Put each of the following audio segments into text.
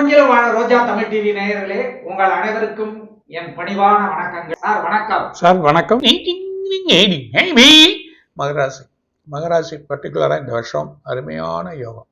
உலகமெங்கிலும் வாழ ரோஜா தமிழ் டிவி நேயர்களே, உங்கள் அனைவருக்கும் என் பணிவான வணக்கங்கள். சார் வணக்கம். சார் வணக்கம். மகராசி மகராசி பர்டிகுலராக இந்த வருஷம் அருமையான யோகம்.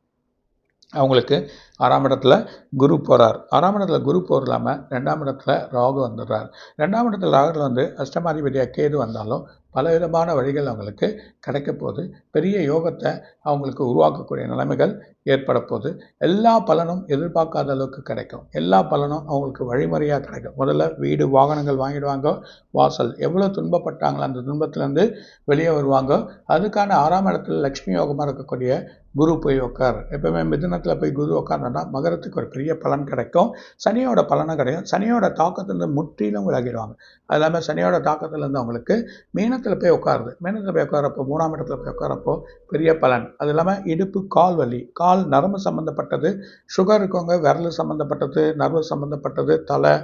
அவங்களுக்கு 6ஆம் இடத்துல குரு போகிறார். 6ஆம் இடத்துல குரு போர் இல்லாமல் 2ஆம் இடத்துல ராகு வந்துடுறார். 2ஆம் இடத்துல ராகுல வந்து அஷ்டமாதிபதியாக கேது வந்தாலும் பலவிதமான வழிகள் அவங்களுக்கு கிடைக்க போகுது. பெரிய யோகத்தை அவங்களுக்கு உருவாக்கக்கூடிய நிலைமைகள் ஏற்பட போகுது. எல்லா பலனும் எதிர்பார்க்காத அளவுக்கு கிடைக்கும். எல்லா பலனும் அவங்களுக்கு வழிமுறையாக கிடைக்கும். முதல்ல வீடு வாகனங்கள் வாங்கிடுவாங்க. வாசல் எவ்வளோ துன்பப்பட்டாங்களோ அந்த துன்பத்திலேருந்து வெளியே வருவாங்க. அதுக்கான 6ஆம் இடத்துல லக்ஷ்மி யோகமாக இருக்கக்கூடிய குரு போய் உட்கார். எப்பவுமே மிதுனத்தில் போய் குரு உட்கார்ந்தோன்னா மகரத்துக்கு ஒரு பெரிய பலன் கிடைக்கும். சனியோட பலனும் கிடைக்கும். சனியோட தாக்கத்திலிருந்து முற்றிலும் விலகிடுவாங்க. அது இல்லாமல் சனியோட தாக்கத்திலேருந்து அவங்களுக்கு மீனத்தில் போய் உட்காருது. மீனத்தில் போய் உட்காரப்போ 3ஆம் இடத்துல போய் உட்காரப்போ பெரிய பலன். அது இல்லாமல் இடுப்பு கால் வலி, கால் நரம்பு சம்மந்தப்பட்டது, சுகர் இருக்கவங்க விரல் சம்மந்தப்பட்டது, நரம்பு சம்மந்தப்பட்டது, தலை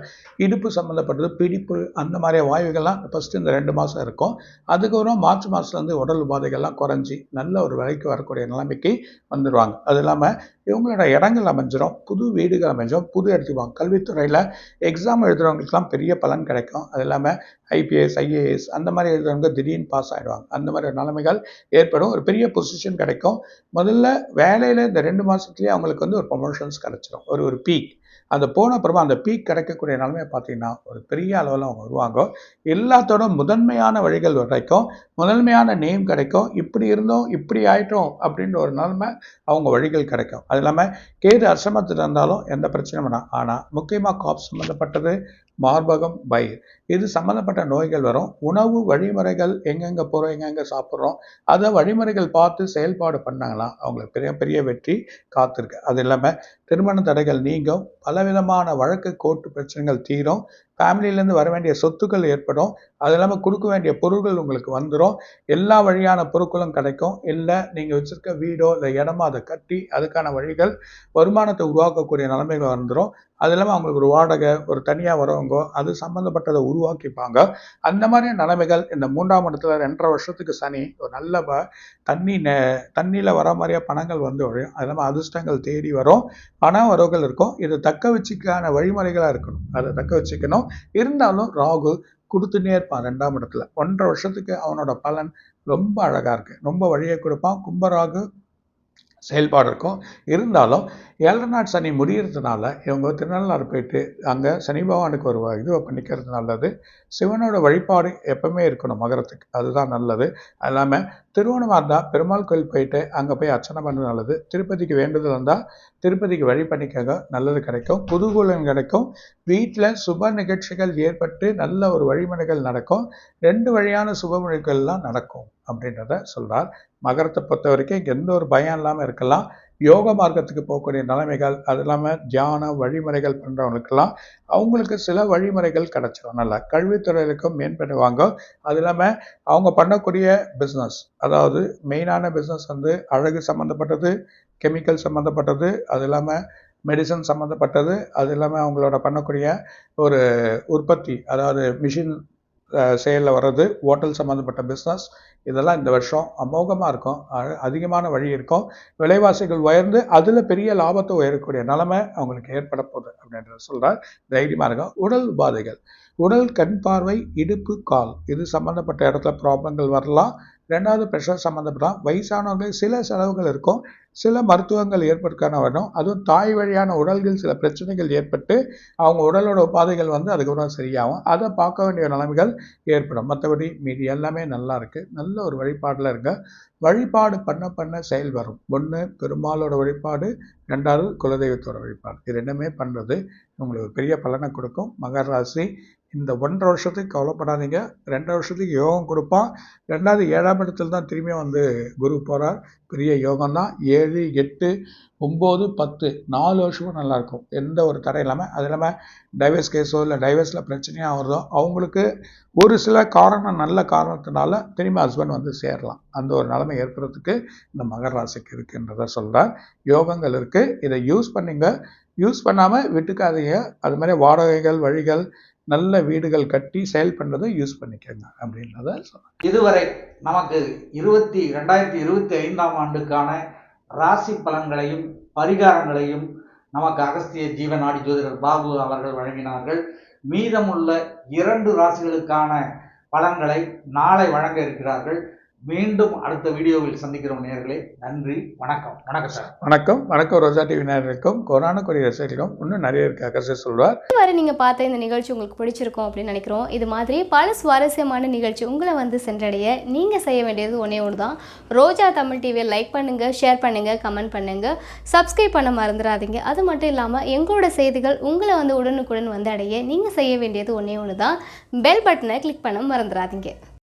இடுப்பு சம்மந்தப்பட்டது, பிடிப்பு, அந்த மாதிரி வாயுகள்லாம் ஃபஸ்ட்டு இந்த 2 மாதம் இருக்கும். அதுக்கப்புறம் மார்ச் மாதத்துலேருந்து உடல் உபாதைகள்லாம் குறைஞ்சி நல்ல ஒரு விலைக்கு வரக்கூடிய நிலைமைக்கு வந்துடுவாங்க. அது இல்லாமல் இவங்களோட இடங்கள் அமைஞ்சிடும், புது வீடுகள் அமைஞ்சிடும், புது எடுத்துக்குவாங்க. கல்வித்துறையில் எக்ஸாம் எழுதுகிறவங்களுக்குலாம் பெரிய பலன் கிடைக்கும். அது இல்லாமல் ஐபிஎஸ் ஐஏஎஸ் அந்த மாதிரி எழுதுறவங்க திடீர்னு பாஸ் ஆகிடுவாங்க. அந்த மாதிரி நிலைமைகள் ஏற்படும். ஒரு பெரிய பொசிஷன் கிடைக்கும். முதல்ல வேலையில் இந்த 2 மாதத்துலேயே அவங்களுக்கு வந்து ஒரு ப்ரொமோஷன்ஸ் கிடைச்சிடும். ஒரு பீக் அந்த போன அப்புறமா அந்த பீக் கிடைக்கக்கூடிய நிலைமையை பார்த்தீங்கன்னா ஒரு பெரிய அளவில் அவங்க வருவாங்க. எல்லாத்தோட முதன்மையான வழிகள் வரைக்கும் முதன்மையான நேம் கிடைக்கும். இப்படி இருந்தோம் இப்படி ஆயிட்டோம் அப்படின்ற ஒரு நிலைமை அவங்க வழிகள் கிடைக்கும். அது இல்லாமல் கேது அஷ்டமத்தில் இருந்தாலும் எந்த பிரச்சனையும் வேணாம். ஆனால் முக்கியமாக காப் சம்மந்தப்பட்டது, மார்பகம், வயிறு இது சம்மந்தப்பட்ட நோய்கள் வரும். உணவு வழிமுறைகள் எங்கெங்கே போகிறோம் எங்கெங்கே சாப்பிட்றோம் அதை வழிமுறைகள் பார்த்து செயல்பாடு பண்ணாங்களாம் அவங்களுக்கு பெரிய பெரிய வெற்றி காத்திருக்கு. அது இல்லாமல் திருமண தடைகள் நீங்கும். பலவிதமான வழக்கு கோர்ட்டு பிரச்சனைகள் தீரும். ஃபேமிலியிலேருந்து வர வேண்டிய சொத்துக்கள் ஏற்படும். அது இல்லாமல் கொடுக்க வேண்டிய பொருட்கள் உங்களுக்கு வந்துடும். எல்லா வழியான பொருட்களும் கிடைக்கும். இல்லை நீங்கள் வச்சுருக்க வீடோ இல்லை இடமோ அதை கட்டி அதுக்கான வழிகள் வருமானத்தை உருவாக்கக்கூடிய நிலைமைகள் வந்துடும். அது இல்லாமல் அவங்களுக்கு ஒரு வாடகை ஒரு தனியாக வரவங்க அது சம்மந்தப்பட்டதை உருவாக்கிப்பாங்க. அந்த மாதிரி நிலைமைகள் இந்த 3ஆம் இடத்துல 2.5 வருஷத்துக்கு சனி ஒரு நல்ல தண்ணியில் வர மாதிரியே பணங்கள் வந்து வரும். அது இல்லாமல் அதிர்ஷ்டங்கள் தேடி வரும். பண வரவுகள் இருக்கும். இது தக்க வச்சுக்கான வழிமுறைகளாக இருக்கணும். அதை தக்க வச்சுக்கணும். இருந்தாலும் ராகு கொடுத்துட்டே இருப்பான் 2ஆம் இடத்துல. 1.5 வருஷத்துக்கு அவனோட பலன் ரொம்ப அழகாக இருக்குது. ரொம்ப வழியை கொடுப்பான். கும்பராகு செயல்பாடு இருக்கும். இருந்தாலும் 7 நாட் சனி முடிகிறதுனால இவங்க திருநள்ளாறு போயிட்டு அங்கே சனி பகவானுக்கு ஒரு இதுவை பண்ணிக்கிறது நல்லது. சிவனோட வழிபாடு எப்பவுமே இருக்கணும் மகரத்துக்கு, அதுதான் நல்லது. அது இல்லாமல் திருவோணமாக இருந்தால் பெருமாள் கோயில் போயிட்டு அங்கே போய் அர்ச்சனை பண்ணுறது நல்லது. திருப்பதிக்கு வேண்டுதல் இருந்தால் திருப்பதிக்கு வழி பண்ணிக்கங்க, நல்லது கிடைக்கும். குதூகூலம் கிடைக்கும். வீட்டில் சுப நிகழ்ச்சிகள் ஏற்பட்டு நல்ல ஒரு வழிமுறைகள் நடக்கும். 2 வழியான சுபமுறைகள்லாம் நடக்கும் அப்படின்றத சொல்கிறார். மகரத்தை பொறுத்த வரைக்கும் எந்த ஒரு பயம் இல்லாமல் இருக்கலாம். யோக மார்க்கத்துக்கு போகக்கூடிய நிலைமைகள் அது இல்லாமல் தியான வழிமுறைகள் பண்ணுறவங்களுக்கெல்லாம் அவங்களுக்கு சில வழிமுறைகள் கிடைச்சிடும். நல்லா கல்வித்துறையிலுக்கும் மேம்படுவாங்க. அது இல்லாமல் அவங்க பண்ணக்கூடிய பிஸ்னஸ், அதாவது மெயினான பிஸ்னஸ் வந்து அழகு சம்மந்தப்பட்டது, கெமிக்கல் சம்மந்தப்பட்டது, அது இல்லாமல் மெடிசன் சம்மந்தப்பட்டது, அது இல்லாமல் அவங்களோட பண்ணக்கூடிய ஒரு உற்பத்தி, அதாவது மிஷின் செயலில் வர்றது, ஹோட்டல் சம்மந்தப்பட்ட பிஸ்னஸ், இதெல்லாம் இந்த வருஷம் அமோகமாக இருக்கும். அதிகமான வழி இருக்கும். விலைவாசிகள் உயர்ந்து அதில் பெரிய லாபத்தை உயரக்கூடிய நிலைமை அவங்களுக்கு ஏற்பட போகுது அப்படின்றத சொல்கிறார். தைரியமாக இருக்கும். உடல் உபாதைகள், உடல் கண் பார்வை, இடுப்பு, கால் இது சம்மந்தப்பட்ட இடத்துல ப்ராப்ளங்கள் வரலாம். 2வது ப்ரெஷர் சம்மந்தப்பட்டால் வயசானவங்களுக்கு சில செலவுகள் இருக்கும். சில மருத்துவங்கள் ஏற்படுக்கான வரும். அதுவும் தாய் வழியான உடல்கள் சில பிரச்சனைகள் ஏற்பட்டு அவங்க உடலோட உபாதைகள் வந்து அதுக்கப்புறம் சரியாகும். அதை பார்க்க வேண்டிய நிலைமைகள் ஏற்படும். மற்றபடி மீதி எல்லாமே நல்லா இருக்குது. நல்ல ஒரு வழிபாடில் இருங்க. வழிபாடு பண்ண பண்ண செயல் வரும். 1 பெருமாளோட வழிபாடு, 2வது குலதெய்வத்தோட வழிபாடு. இது 2மே பண்ணுறது உங்களுக்கு ஒரு பெரிய பலனை கொடுக்கும். மகர ராசி இந்த 1.5 வருஷத்துக்கு கவலைப்படாதீங்க. 2 வருஷத்துக்கு யோகம் கொடுப்பான். 2வது 7ஆம் இடத்துல தான் திரும்பியும் வந்து குரு போகிறார். பெரிய யோகம் தான். 7, 8, 9, 10 4 வருஷமும் நல்லாயிருக்கும். எந்த ஒரு தடை இல்லாமல். அது இல்லாமல் டைவர்ஸ் கேஸோ இல்லை டைவர்ஸில் பிரச்சனையாக வருதோ அவங்களுக்கு ஒரு சில காரணம் நல்ல காரணத்தினால திரும்பி ஹஸ்பண்ட் வந்து சேரலாம். அந்த ஒரு நிலைமை ஏற்படுறதுக்கு இந்த மகர ராசிக்கு இருக்குன்றத சொல்கிறார். யோகங்கள் இருக்குது. இதை யூஸ் பண்ணிங்க. யூஸ் பண்ணாமல் விட்டுக்காதீங்க. அது மாதிரி வாடகைகள் வழிகள் நல்ல வீடுகள் கட்டி செயல் பண்ணுறதை யூஸ் பண்ணிக்கோங்க அப்படின்றத சொன்னாங்க. இதுவரை நமக்கு 2025ஆம் ஆண்டுக்கான ராசி பலன்களையும் பரிகாரங்களையும் நமக்கு அகஸ்திய ஜீவநாடி ஜோதிடர் பாபு அவர்கள் வழங்கினார்கள். மீதமுள்ள 2 ராசிகளுக்கான பலன்களை நாளை வழங்க இருக்கிறார்கள். மீண்டும் அடுத்த வீடியோவில் சந்திக்கிறோம் நேயர்களே. நன்றி, வணக்கம். வணக்கம் சார். வணக்கம் ரோஜா டிவி நேயர்களுக்கும் கொரோனா கொடி ரசிகர்களுக்கும் இன்னும் நிறைய இருக்கு அகஸ்தியர் சொல்வார். இதுவரை நீங்கள் பார்த்த இந்த நிகழ்ச்சி உங்களுக்கு பிடிச்சிருக்கும் அப்படின்னு நினைக்கிறோம். இது மாதிரி பல சுவாரஸ்யமான நிகழ்ச்சி உங்களை வந்து சென்றடைய நீங்கள் செய்ய வேண்டியது ஒன்றே ஒன்று தான். ரோஜா தமிழ் டிவியை லைக் பண்ணுங்கள், ஷேர் பண்ணுங்கள், கமெண்ட் பண்ணுங்கள், சப்ஸ்கிரைப் பண்ண மறந்துடாதீங்க. அது மட்டும் இல்லாமல் எங்களோட செய்திகள் உங்களை வந்து உடனுக்குடன் வந்து அடைய நீங்கள் செய்ய வேண்டியது ஒன்றே ஒன்று தான். பெல் பட்டனை கிளிக் பண்ண மறந்துடாதீங்க.